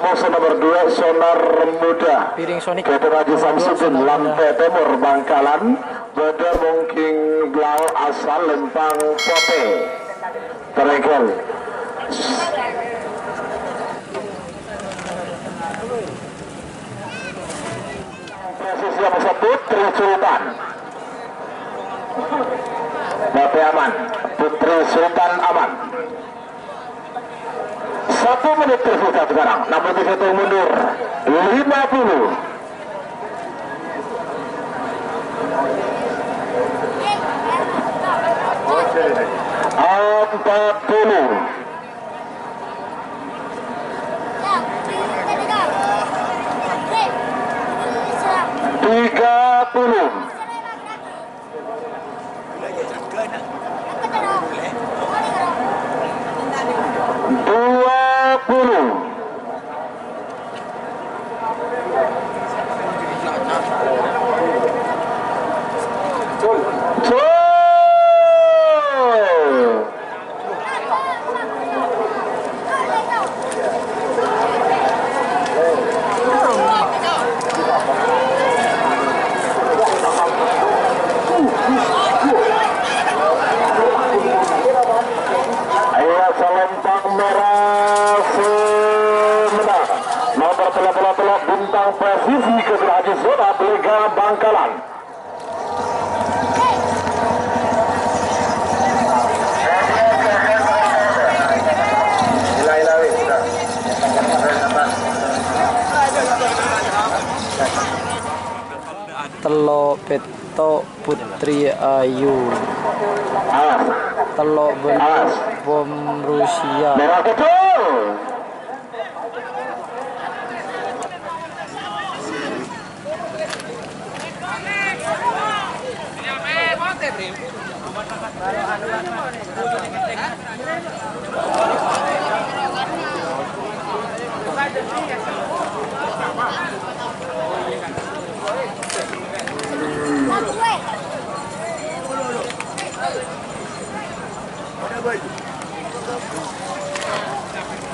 Pose nomor 2 Sonar Muda Piring Sonic Dr. Haji Samsudin Lampe Timur Bangkalan Bodo Mungking Blau Asal Lempang Pope Teregel Presisi yang disebut Putri Sultan Bape aman Putri Sultan aman 1 menit tersisa sekarang, namun satu mundur 50 30 Bintang presisi Dr. Haji Zona Belega Bangkalan. Telok Peto Putri Ayu Telok Belum Bom Rusia Merah betul.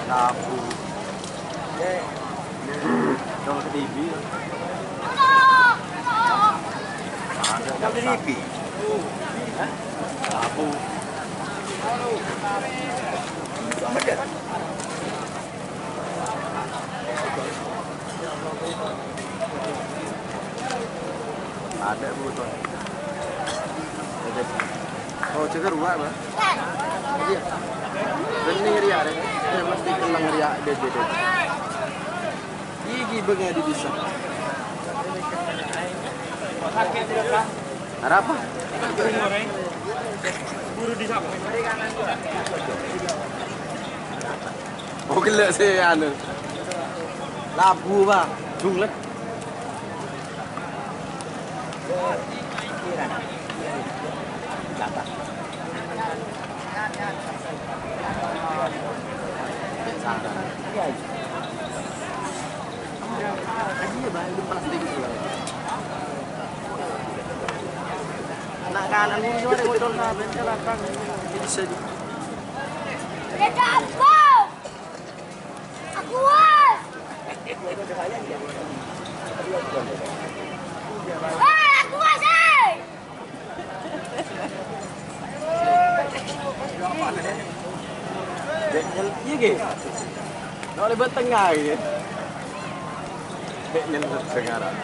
Labu. Dong ke TV. Ada ke TV. Hah? Labu. Ada butuh. Oh, cegar ruak, Pak. Iya. Bening riak deh. Dia mesti kelang riak dia. Gigi bengai di bisa. Ada apa? Buru di sana. Oh, gelak sih anu. Labu, Pak. Junglet. Anak kanan ini cuma ada motor kabel celakang bisa di. Ada apa? Aku was. Aku was. Iya ke? Nak lebat tengah ke? Dek nyelut sekarang.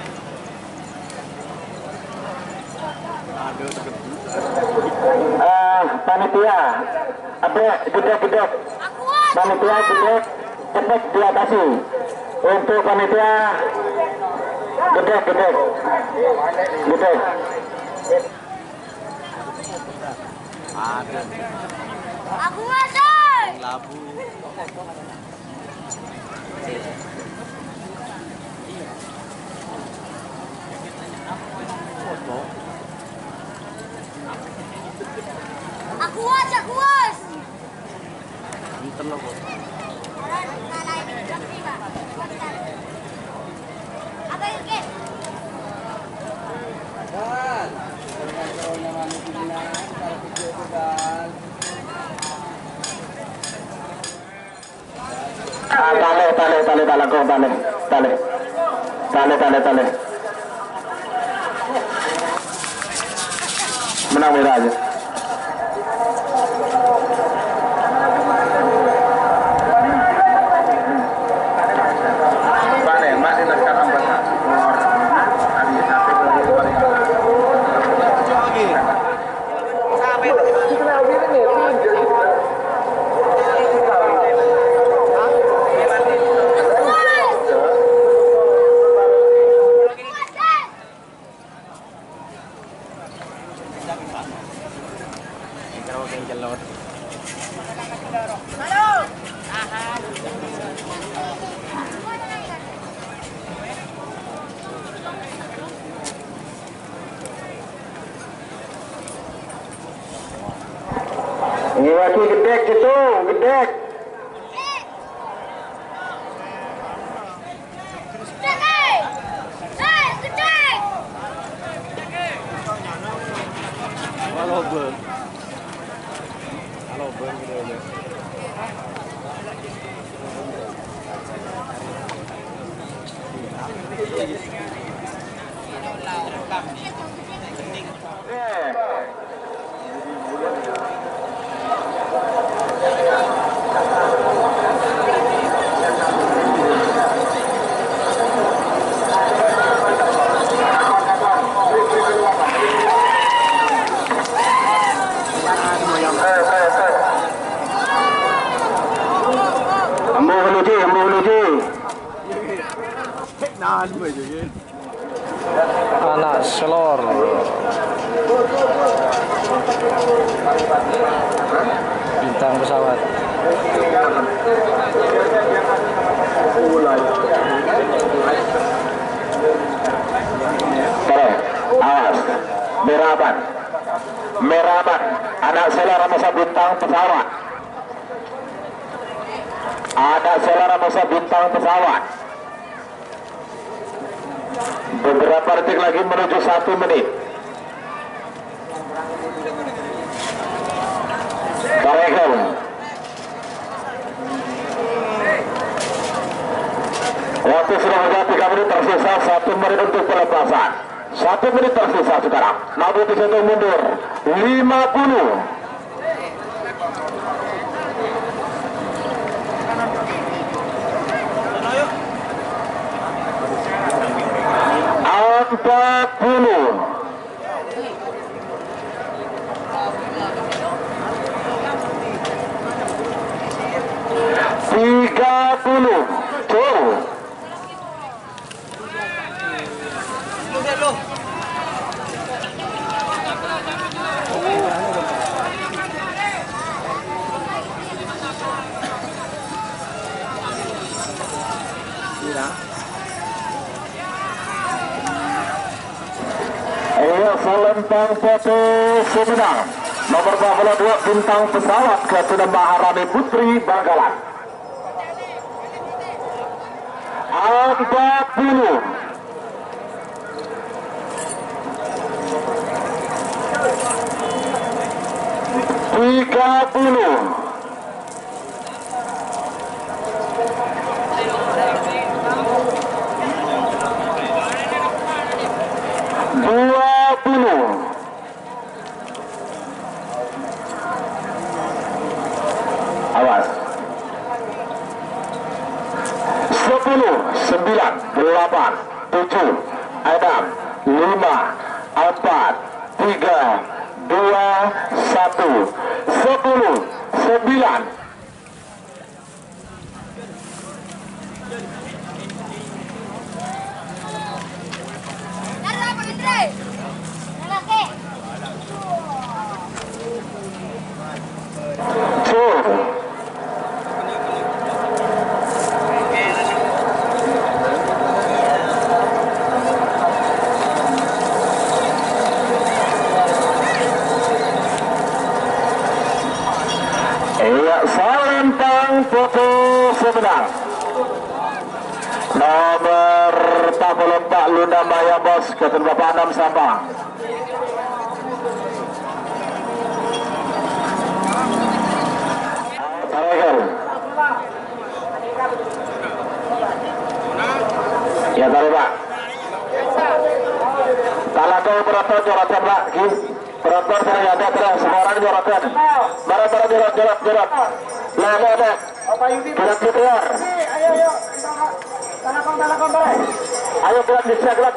Aduh, Panitia, abek gedek. Panitia gedek, efek diatasi. Untuk panitia gedek. ada. Aku masuk. Labu. tak langkung tali. Menang merah aja. Ini lagi gedek gitu, gedek. Anak selor. Bintang pesawat. Awas, Meraban, anak selera masa bintang pesawat. Anak selera masa bintang pesawat. Beberapa detik lagi menuju 1 menit. Baiklah. Waktu sudah berjalan 3 menit, tersisa 1 menit untuk pelepasan. 1 menit tersisa sekarang. Nabi bisa mundur 50. Empat puluh. Tiga puluh. Tuh. Selempang foto Sumedang nomor 22 bintang pesawat Ketua Maharani Putri Bangkalan 40 30 Awas 10, 9, 8, 7, 6, 5, 4, 3, 2, 1 10, 9 Selempang foto Sumedang nomor 44 Luna Maya Bos Ketua Bapak 6 Sabang. Terakhir Ya taruh Pak. Talakau berapa jorotan Pak? Berapa ternyata terus semua orang jorotan. Berapa jorot. Lalu ada. Gerak keluar. Ayo gerak bisa gerak.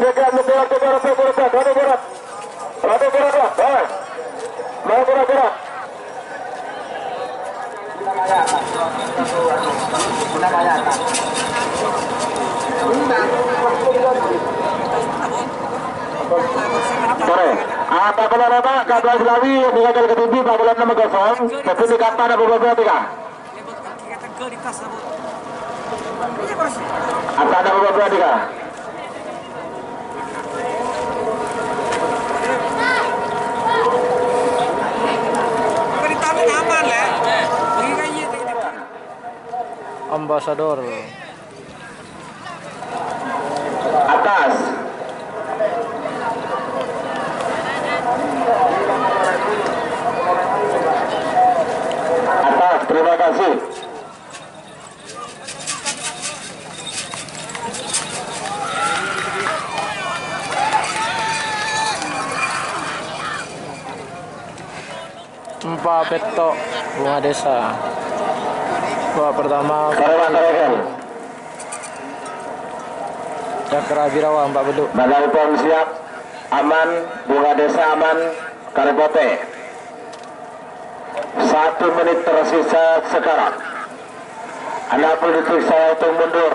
Sore, apa kalau apa kata Selawi dengan kali ketinggi 46-0, tapi di kapan ada beberapa tiga. Apa ada beberapa tiga? Ambasador. Atas. Atas, terima kasih. Empat petok bunga desa. Babak pertama Cakra Birawa 4 beduk. Badan POM siap, aman, bunga desa aman, Karibote. 1 menit tersisa sekarang. Anda politik saya itu mundur.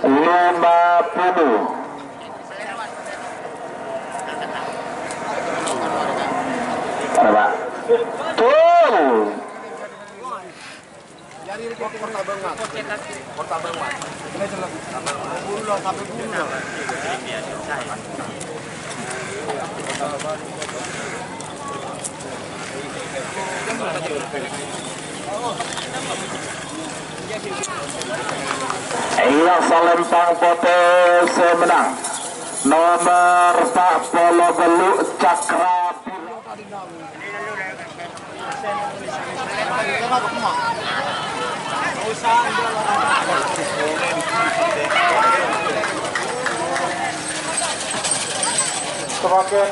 50. Pak. Tuh. Jadi kota banget. Ini jelas. Bulu sampai bulu. Iya Salempang Potes menang. Nomor 40 Beluk Cakra. Semakin